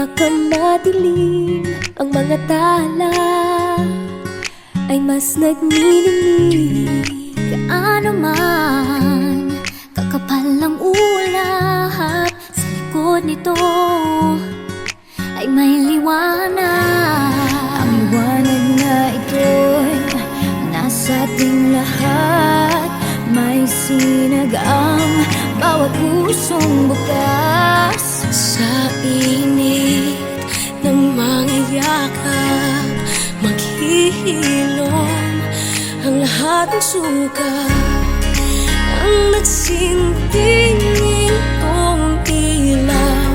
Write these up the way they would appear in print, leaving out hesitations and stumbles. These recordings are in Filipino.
pinakamadilim ang mga tala ay mas nagniningning. Gaano man kakapal ang ulap, sa likod nito ay may liwanag. Ang liwanag na ito'y nasa ating lahat. May sinag ang bawat pusong bukas. Sa init ng mga yakap, maghihilom ang lahat ng suka. Ang nagsintingin kong ilaw,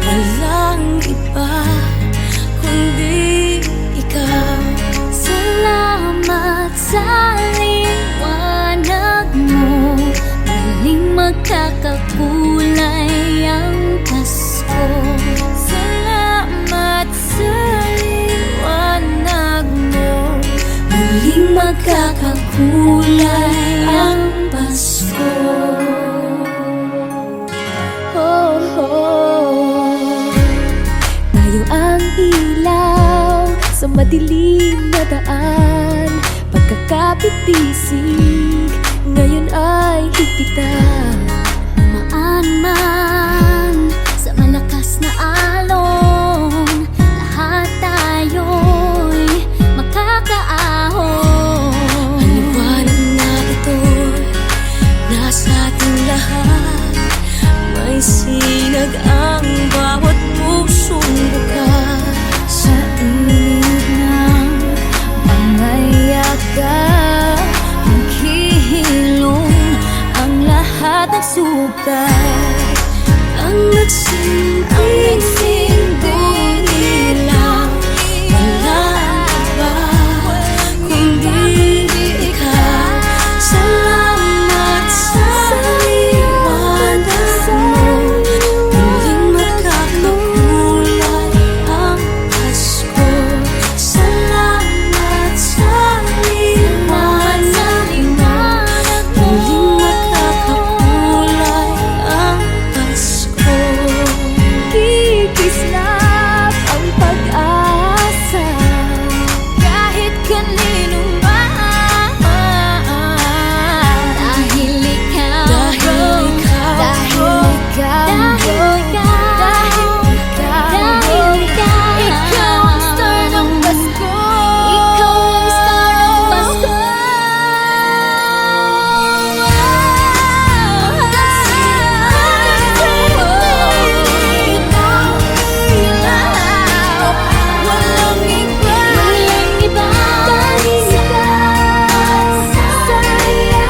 walang iba kundi ikaw. Salamat sa liwanag mo, muling magkakakulay ang Pasko. Salamat sa liwanag mo, muling magkakakulay ang Pasko. Oh, oh. Tayo ang ilaw sa madilim na daan. Pagkakapitisig ngayon ay higpitan. Maan man sa malakas na alon, lahat tayo'y makakaahon. Ang liwanag na ito'y nasa ating lahat. May sinag ang bawat pusong bukas. Sa init ng mga yakap, maghihilom ang lahat ng sukat. Ang nagsinting ilaw, walang iba kundi ikaw. Salamat sa liwanag mo, muling magkakakulay ang Pasko. Salamat sa liwanag mo, muling magkakakulay ang Pasko. Kikislap ang pag-asa kahit kanino man. Dahil ikaw, Dahil ikaw, Dahil ikaw, ikaw ang star ng Pasko. ikaw ang star ng Pasko. Walang iba, Walang iba dahil ikaw sa liwanag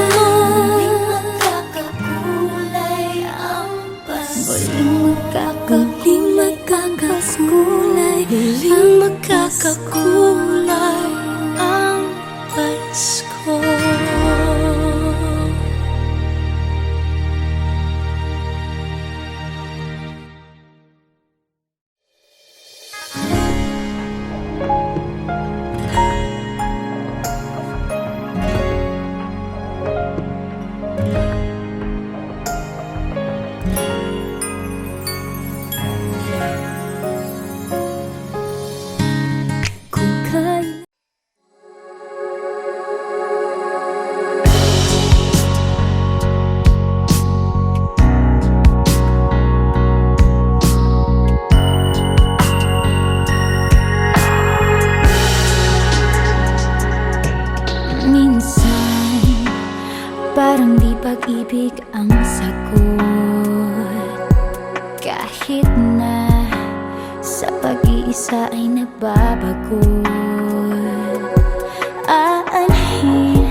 mo, muling magkakakulay ang Pasko. walang iba kundi ikaw. Walang iba kundi ikaw. muling magkakakulay ang Pasko. Kung kailan minsan parang di pag-ibig ang sagot. Kahit na sa pag-iisa ay nagbabago. Aanhin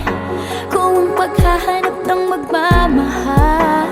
kung paghahanap ng magmamahal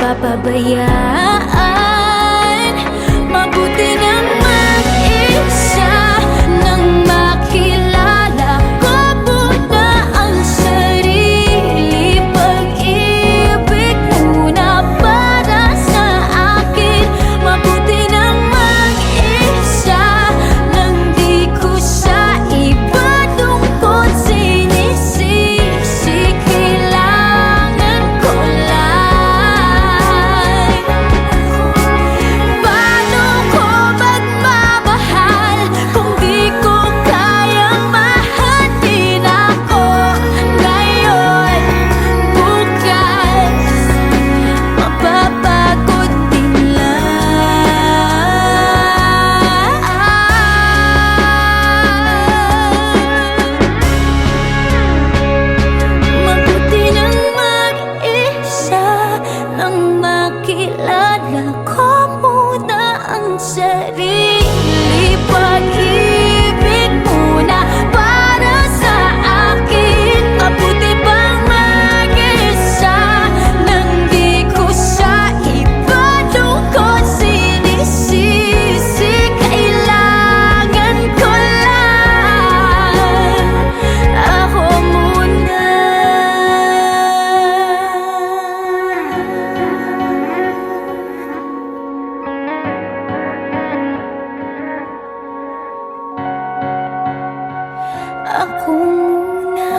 mapapabayaan. Mabuti nang mag-isa nang makilala ko muna ang sarili. Pag-ibig muna para sa akin. Mabuti nang mag-isa nang di ko sa iba lungkot sinisisi. Kailangan ko lang. Paano ko magmamahal kung di ko kayang mahalin ako ngayon? Bukas mapapagod din lang. Mabuti nang mag-isa nang makilala ko muna ang sarili. Pag-ibig muna para sa akin. Mabuti bang mag-isa nang di ko sa iba lungkot sinisisi. Kailangan ko lang ako muna. Ako muna.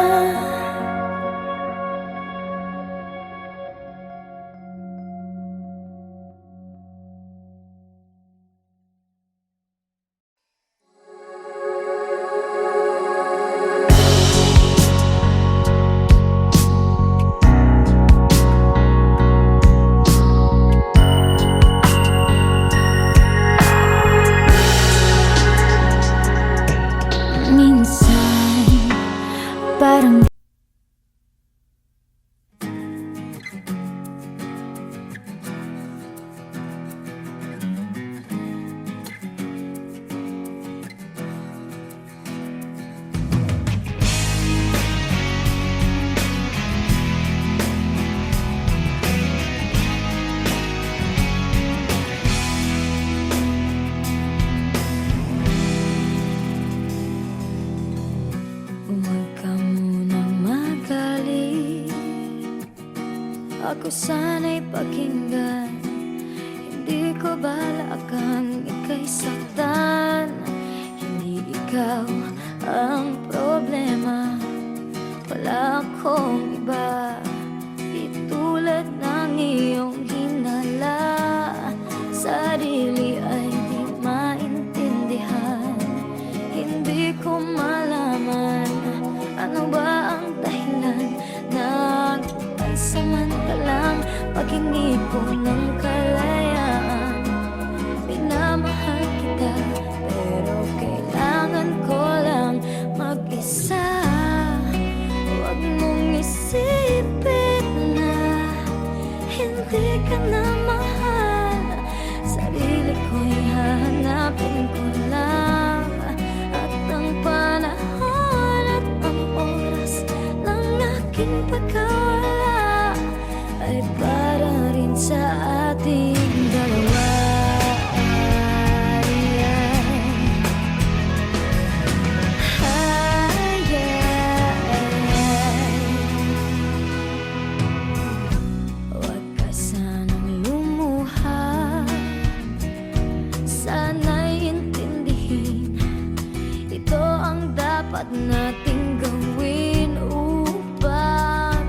Minsan parang huwag ka munang magalit. Ako sana'y pakinggan. Hindi ko balakang ika'y saktan. Hindi ikaw ang problema. Wala akong iba itulad ng iyong hinala. Sarili ay di maintindihan. Hindi ko malaman ano ba ang dahilan ng pansamantalang paghingi ko ng kalayaan. Pinamahal kita pero kailangan ko lang mag-isa. Huwag mong isipin na hindi ka na mahal. Sarili ko'y hahanapin ko lang. At ang panahon at ang oras ng aking pagkawala ay para rin sa ating dalawa. Huwag ka sanang lumuha. Sana'y intindihin. Ito ang dapat nating gawin upang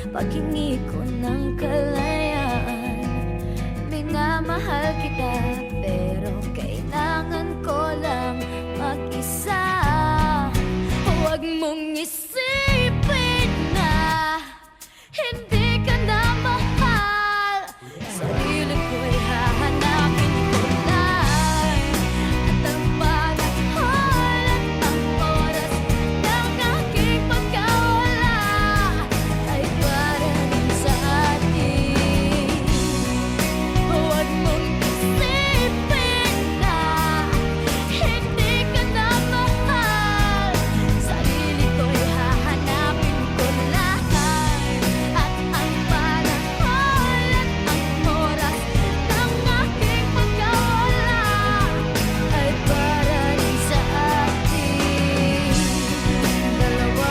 paghingi ko ng kalayaan. Minamahal kita, pero kailangan ko lang mag-isa. Huwag mong isipin na hindi ka na mahal. Sarili ko'y hahanapin ko lang. At ang panahon at ang oras ng aking pagkawala ay para rin sa atin. Huwag mong isipin na hindi ka na mahal. Sarili ko'y hahanapin ko lang. At ang panahon at ang oras ng aking pagkawala ay para rin sa ating dalawa.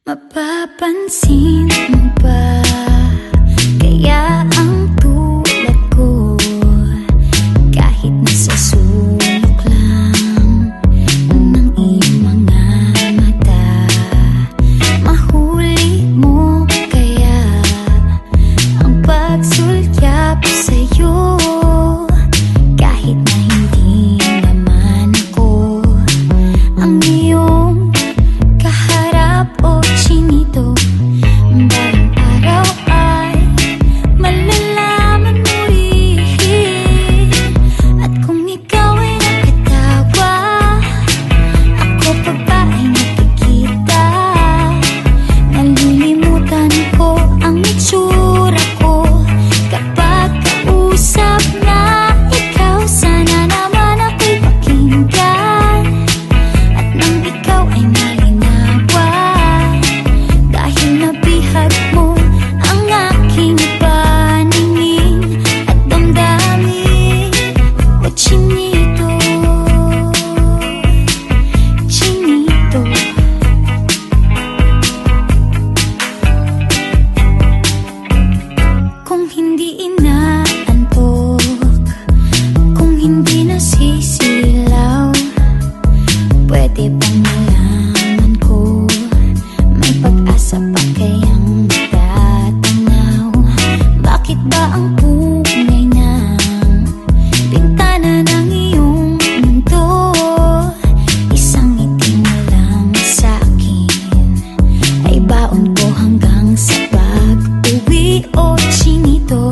Mapapansin mo ba kaya ang tulad ko, kahit nasa sulok lang ng iyong mga mata, mahuli mo kaya ang pagsulyap sa'yo, kahit na hindi naman ako ang iyong kaharap o chinito. Bawat araw ay malalaman mo rin. At kung ikaw ay nakatawa, ako pa ba ay nakikita? Nalilimutan ko ang itsura ko kapag kausap na ikaw. Sana naman ako'y pakinggan, at nang ikaw ay malinawan, dahil nabihag mo ang aking paningin at damdamin. O chinito, chinito, kung hindi inaantok, kung hindi nasisilaw, pwede bang malaman ko may pag-asa pa kayang matatanaw? Bakit ba ang pungay ng bintana ng iyong mundo isang ngiti mo lang sa'kin? Ay baon ko hanggang sa pag-uwi, o chinito.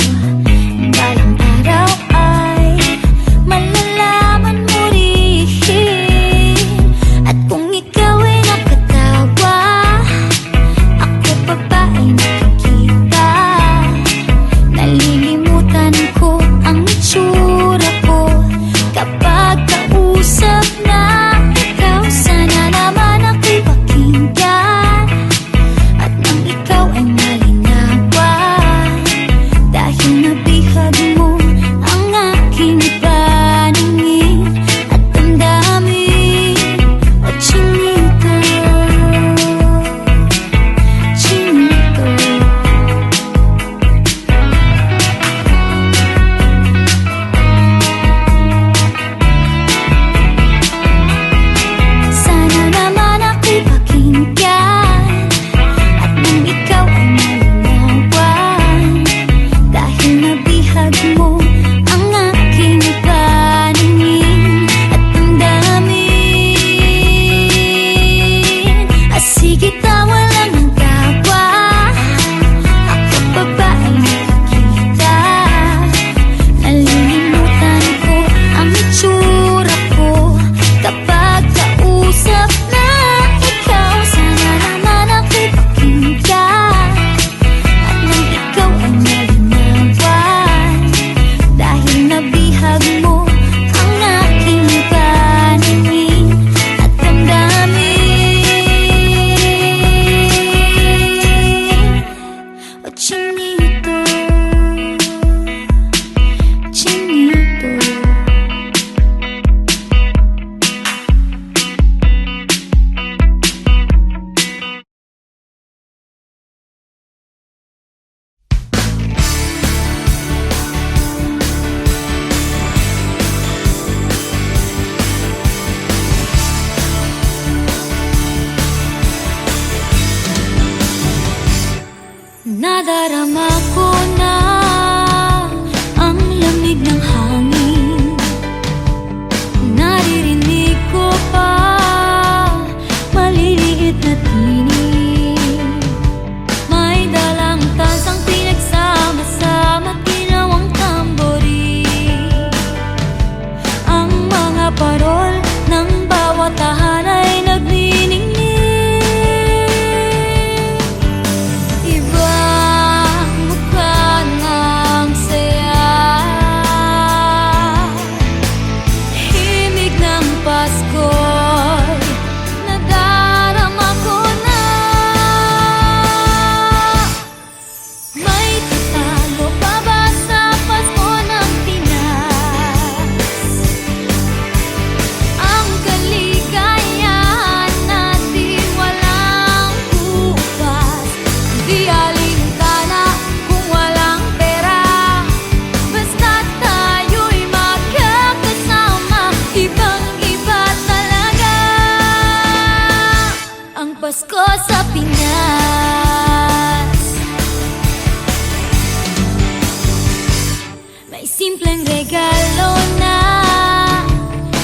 ng regalo na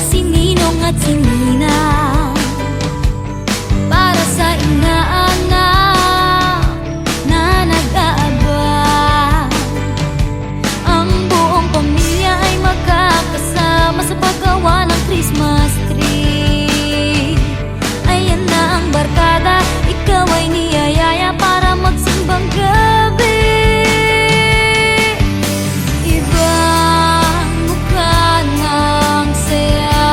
si Ninong at si Ninang para sa inaanak na nag-aabang. Ang buong pamilya ay magkakasama sa paggawa ng Christmas tree. Ayan na ang barkada, ikaw ay niyayaya para magsimbang gabi. Ibang mukha ng saya,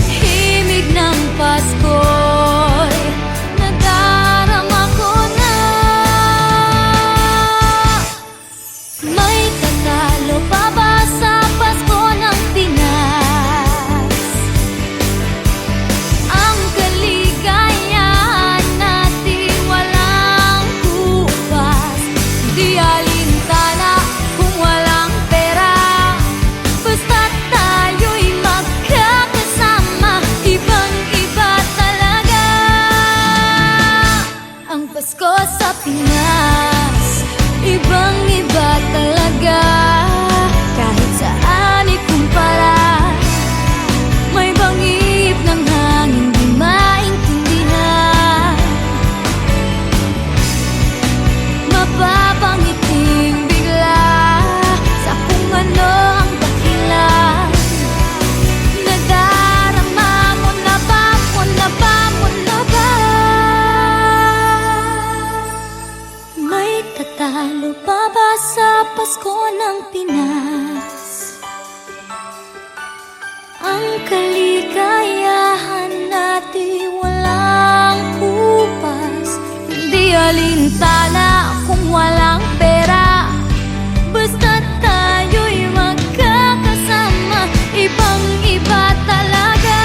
himig ng Pasko'y nadarama ko na. May tatalo pa ba sa Pasko ng Pinas? Ang kaligayahan natin walang kupas, di alintana kung walang pera, basta't tayo'y magkakasama. Ibang-iba talaga ang Pasko sa Pinas. Ibang-iba talaga, kahit saan ikumpara. May bangib ng hangin di maintindihan, mapapangiting bigla sa kung ano ang dahilan. Nadarama mo na ba, mo na ba, mo na ba? May tatalo pa ba sa Pasko ng Pinas? Ang kaligayahan natin walang kupas, di alintana kung walang pera, basta't tayo'y magkakasama. Ibang-iba talaga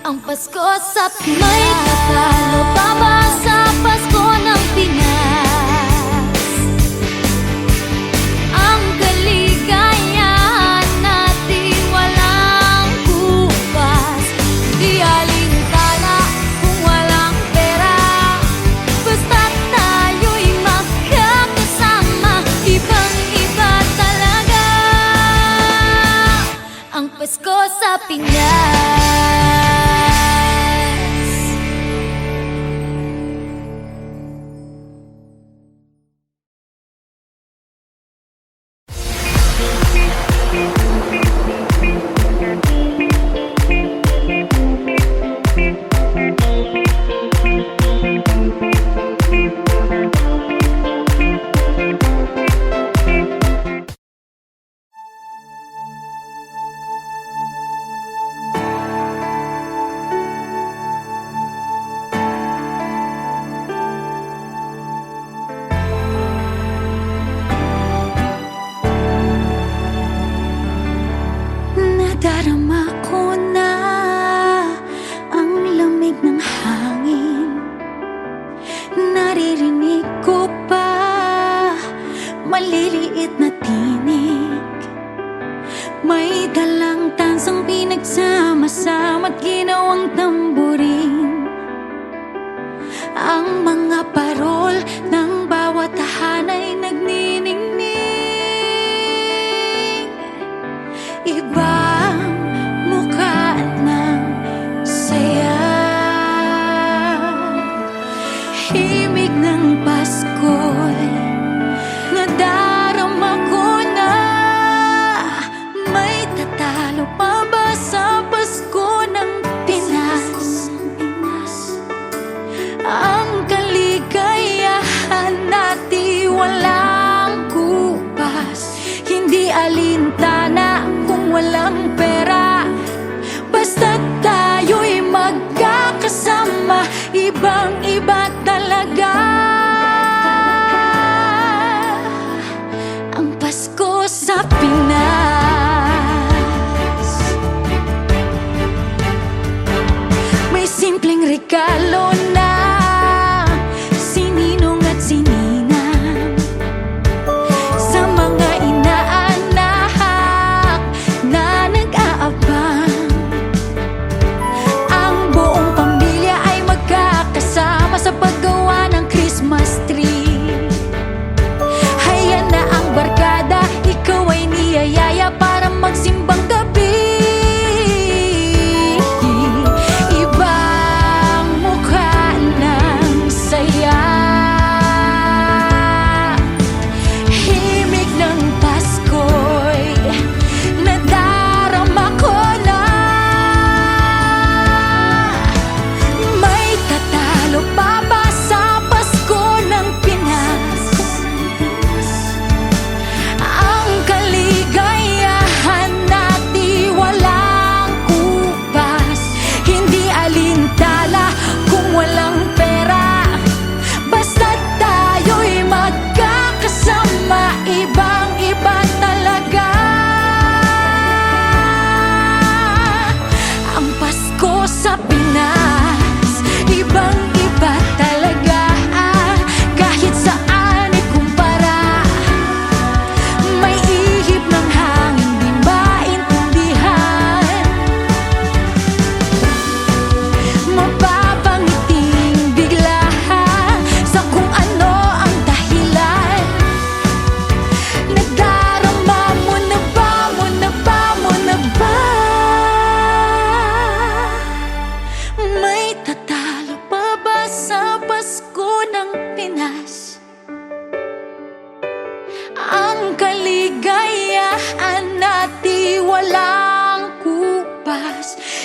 ang Pasko sa Pinas. May tatalo pa ba sa Pasko ng Pinas? Ang kaligayahan natin walang kupas, di alintana kung walang pera, basta't tayo'y magkakasama. Ibang-iba talaga ang Pasko sa Pinas. Nadarama ko na ang lamig ng hangin, naririnig ko pa maliliit na tinig. May dalang tansang pinagsama-sama't ginawang tamburin. Ang mga parol ng bawat tahanay nagniningning. Ibang mukha ng saya, himig ng Pasko'y nadarama ko na. May tatalo pa ba sa Pasko ng Pinas?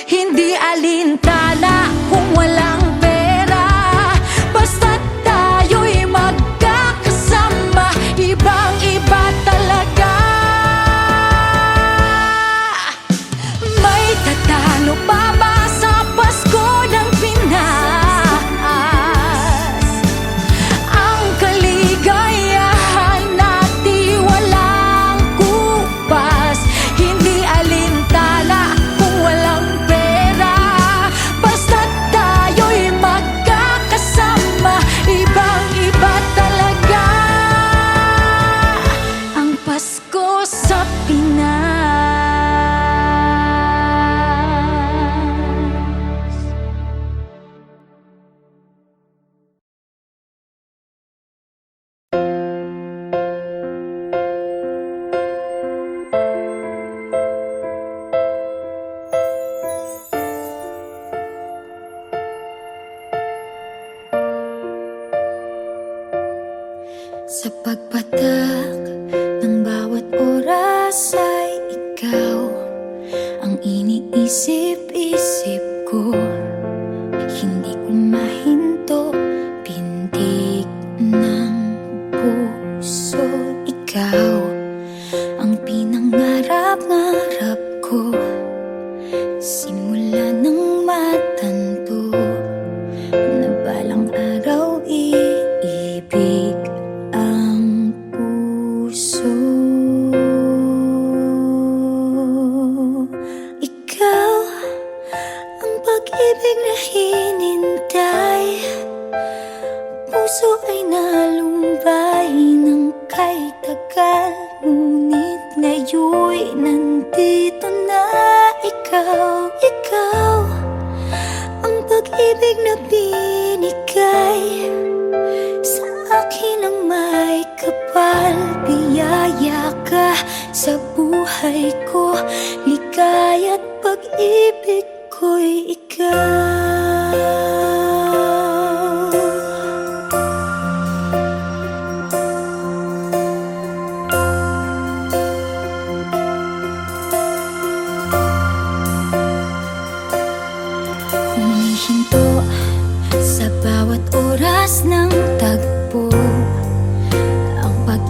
Hindi alintana kung walang pera, basta't tayo'y magkakasama. Ibang iba talaga. May tatalo pa ba sa Pasko ng Pinas? Ang kaligayahan natin walang kupas. Hindi alintana kung walang pera, basta't tayo'y magkakasama. Ibang iba talaga ang Pasko sa Pinas. Sa pagpatak ng bawat oras ay ikaw ang iniisip-isip ko. Hindi ko mahinto, pintig ng puso. Ikaw ang pinangarap-ngarap ko, simula ng matanto na balang araw iibig ang puso. Ikaw ang pag-ibig na hinintay, puso ay nalumbay ng kay tagal. Ngunit ngayon'y nandito na ikaw. Ikaw ang pag-ibig na binigay sa akin ang may kapal. Biyaya ka sa buhay ko, ligaya't pag-ibig ko'y ikaw. Humihinto sa bawat oras ng tagpo, ang pag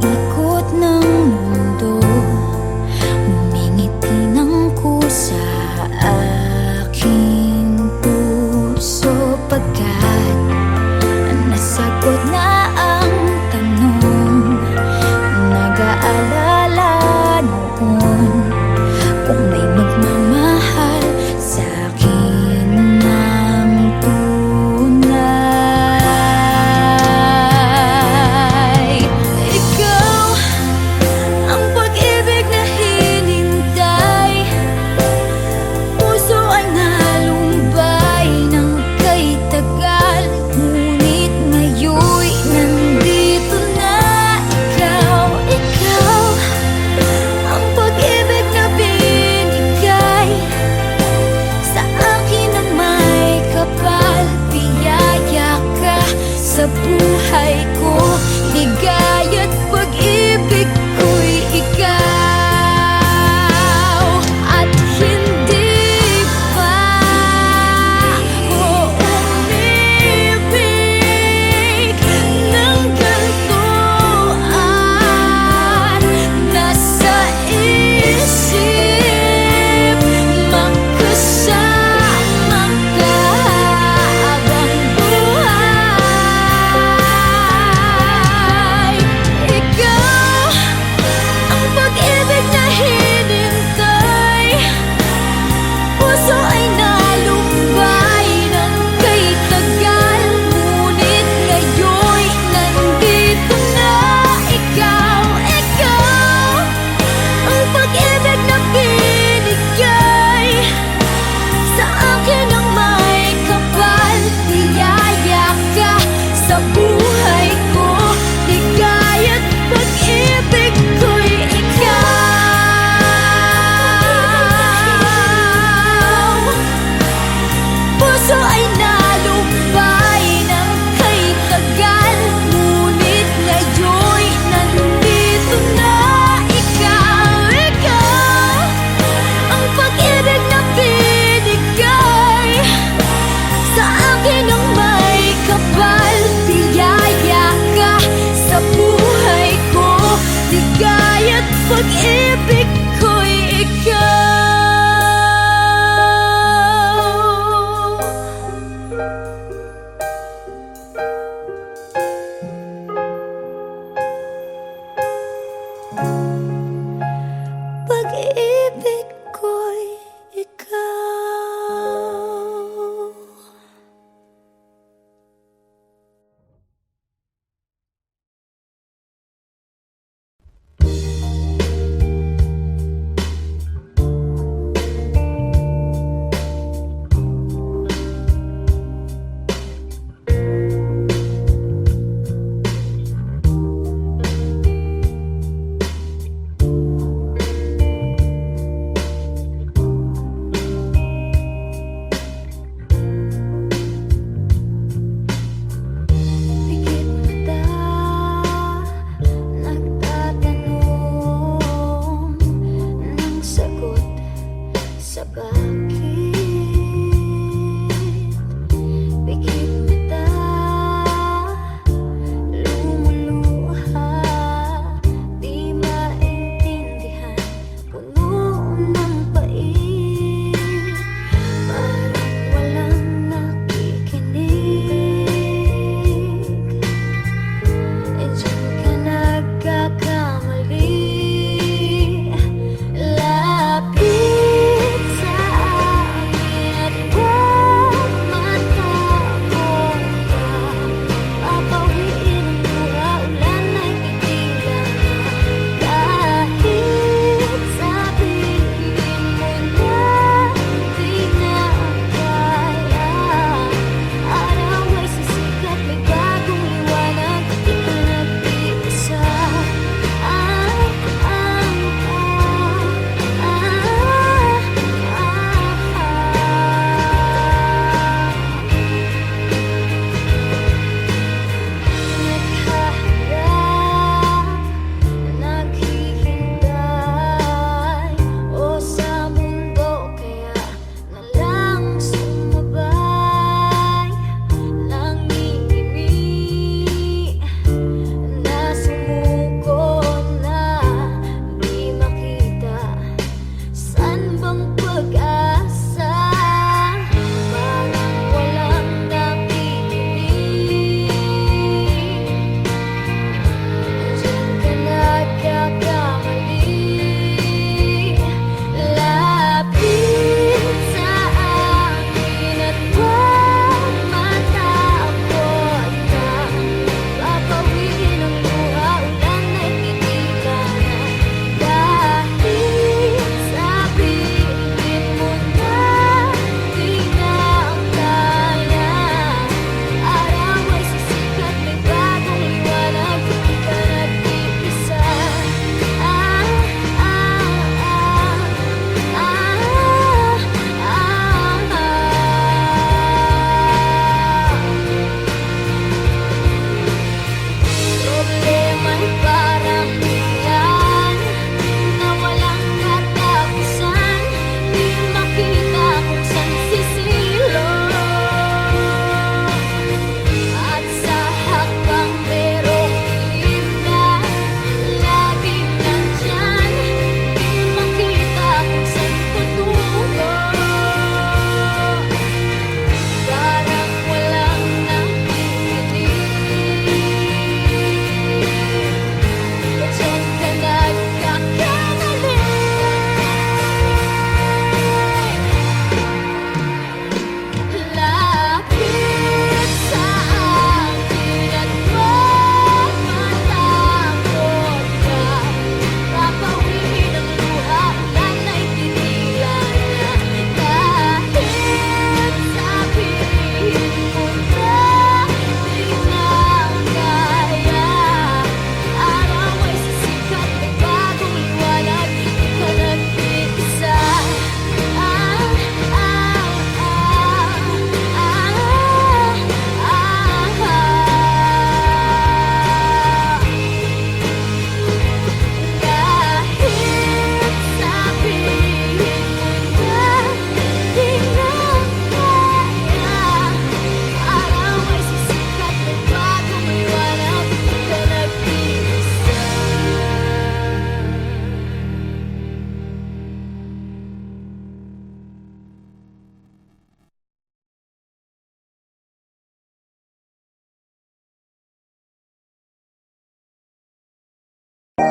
Oh,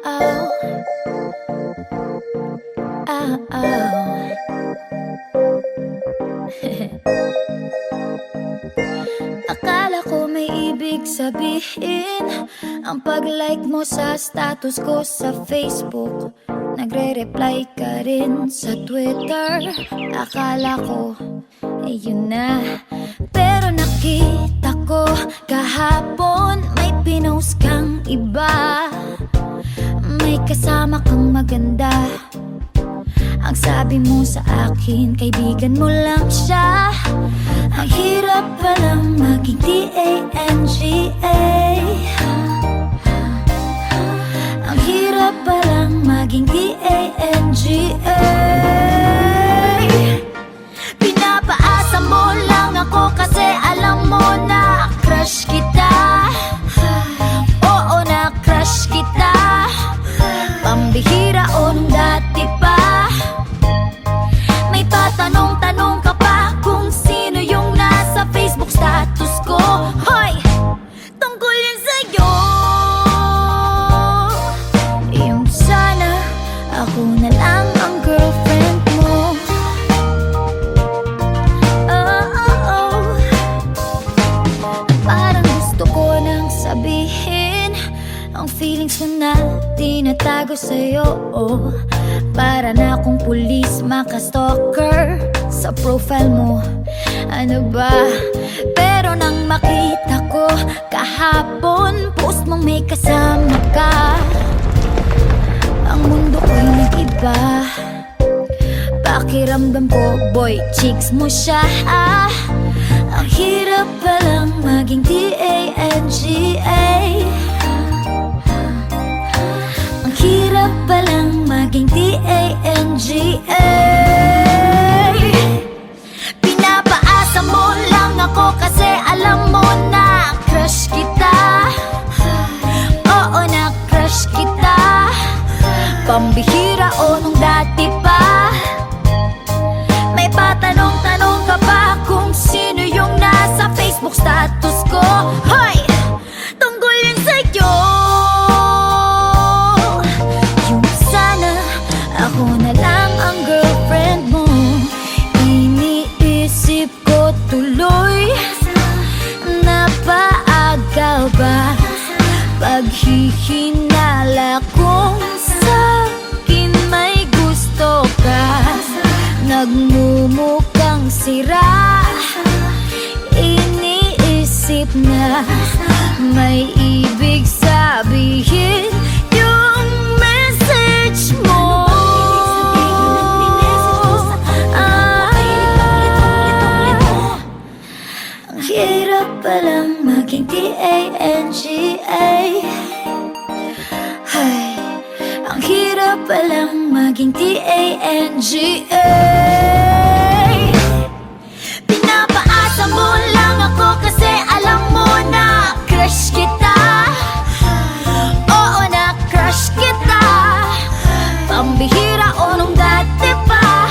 oh, oh. Akala ko may ibig sabihin ang pag-like mo sa status ko sa Facebook. Nagre-reply ka rin sa Twitter. Akala ko, yun na. Pero nakita ko kahapon may pinost kang iba. May kasama kang maganda. Ang sabi mo sa akin, kaibigan mo lang siya. Ang hirap palang maging D-A-N-G-A. Ang hirap palang maging D-A-N-G-A. Pinapaasa mo lang ako kasi alam mo na crush kita. Oo, na crush kita. Pambihira o nung dati pa. May patanong-tanong ka pa kung sino yung nasa Facebook status ko. Hoy! Tungkol yun sa'yo. Yung sana ako na lang ang girlfriend mo. Oh, oh, oh. Parang gusto ko nang sabihin ang feelings ko na tinatago sa'yo, oh. Para na akong pulis maka-stalker sa profile mo. Ano ba? Pero nang makita ko kahapon post mong may kasama ka, ang mundo ko'y nag-iba. Pakiramdam ko, boy, chicks mo siya. Ang hirap palang maging D-A-N-G-A. Ang hirap palang maging D-A-N-G-A. Pinapaasa mo lang ako kasi alam mo na crush kita. Oo, na crush kita. Pambihira o nung dati pa. May patanong-tanong ka pa kung sino yung nasa Facebook status ko. Hoy! Tungkol yun sa'yo. Yung sana ako na lang ang girlfriend mo. Iniisip ko tuloy, napaaga ba paghihinala kung sa'kin may gusto ka. Nagmumukhang sira, iniisip na may ibig sabihin yung message mo. Ang hirap palang maging D-A-N-G-A. Ay, ang hirap palang maging D-A-N-G-A. Pinapaasa mo lang ako kasi alam mo na crush kita. Oo, na crush kita. Pambihira o nung dati pa.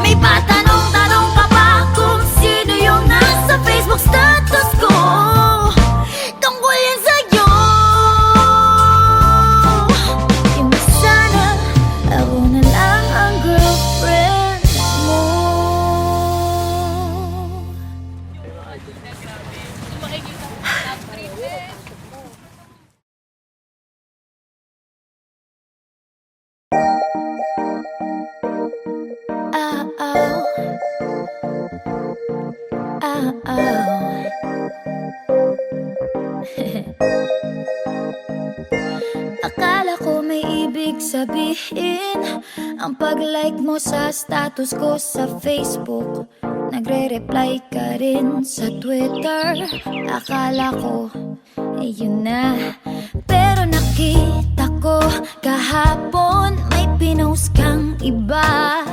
May patanong-tanong ka pa kung sino yung nasa Facebook status ko. Tungkol yan sa'yo. Yung sana ako na lang ang girlfriend mo. Oh, oh, oh. Akala ko may ibig sabihin ang pag-like mo sa status ko sa Facebook. Nagre-reply ka rin sa Twitter. Akala ko, yun na. Pero nakita ko kahapon may pinost kang iba.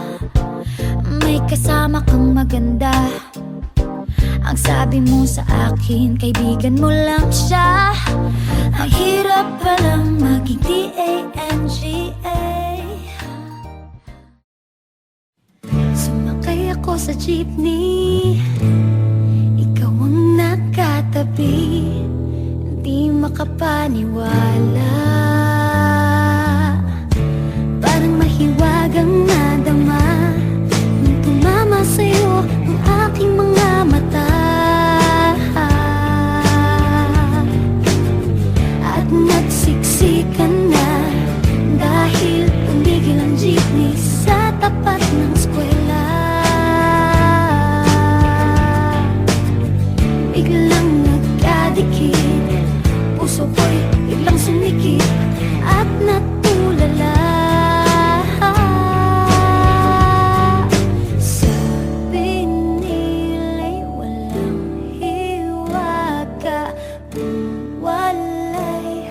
May kasama kang maganda. Ang sabi mo sa akin, kaibigan mo lang siya. Ang hirap palang maging D-A-N-G-A. Sumakay ako sa jeepney, ikaw ang nakatabi. ka kung wala'y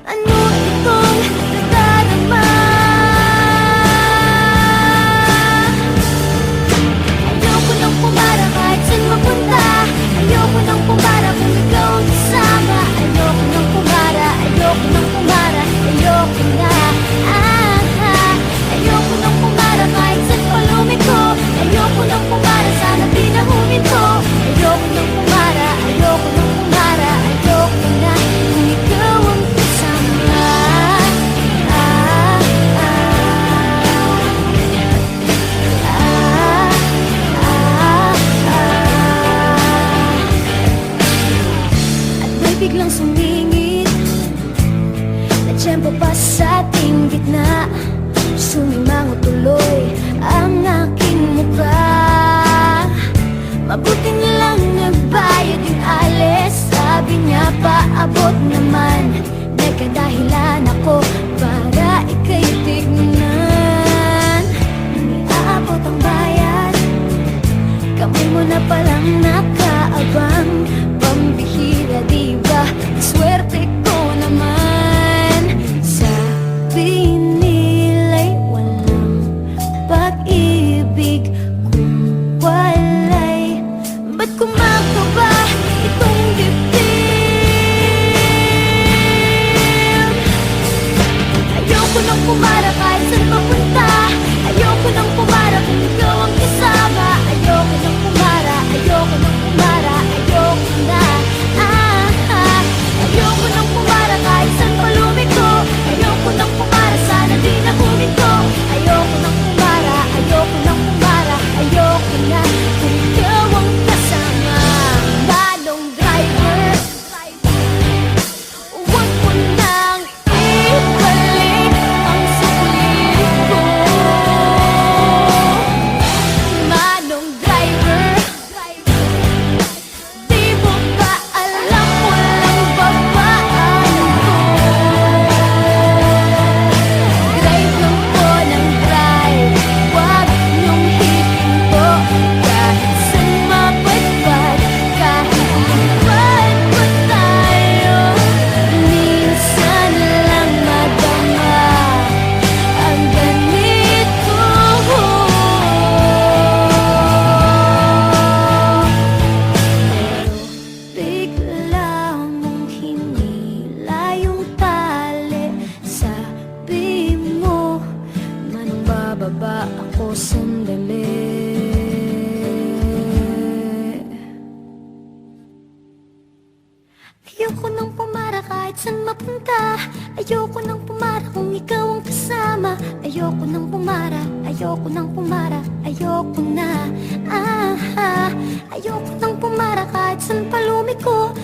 ano itong nadarama. Ayoko nang pumara kahit saan mapunta. Ayoko nang pumara kung ikaw ang kasama. Ayoko nang pumara, ayoko nang pumara, ayoko na. Ayoko nang pumara kahit saan pa lumiko. Ayoko nang pumara, sana di na huminto. Ayoko nang pumara, ayoko nang pumara, ayoko na kung ikaw ang kasama. At may biglang sumingit na tiyempo pa sa ating gitna. Sumimango tuloy ang aking mukha. Mabuti na lang nagbayad yung alis. Sabi niya paabot naman. Nagkadahilan ako para ika'y tignan. Nang iaabot ang bayad, kamay mo na palang nakaabang. Pambihira diba, swerte ko naman. Sabi nila'y walang pag-ibig kung wala'y. Ba't kumakaba itong dibdib? Ayoko nang pumara kahit saan mapunta. Ayoko nang pumara kung ikaw ang kasama. Ayoko nang pumara, ayoko nang pumara, ayoko na. Ayoko nang pumara kahit saan pa lumiko. Ayoko nang pumara, sana di na huminto. Ayoko nang pumara, ayoko nang pumara, ayoko na kung ikaw ang kasama. Manong driver, huwag mo nang ibalik ang sulit ko. Manong driver, di mo ba alam walang babaan ko? Drive lang po ng drive, huwag niyong hihinto. Kahit saan mapadpad, kahit lipad pa tayo, minsan lang madama ang ganito. Pero bigla mong hinila yung tali. Sabi mo, manong bababa ako sandali. Ayoko nang pumara kahit saan mapunta. Ayoko nang pumara kung ikaw ang kasama. Ayoko nang pumara, ayoko nang pumara, ayoko na. Ayoko nang pumara kahit saan pa lumiko.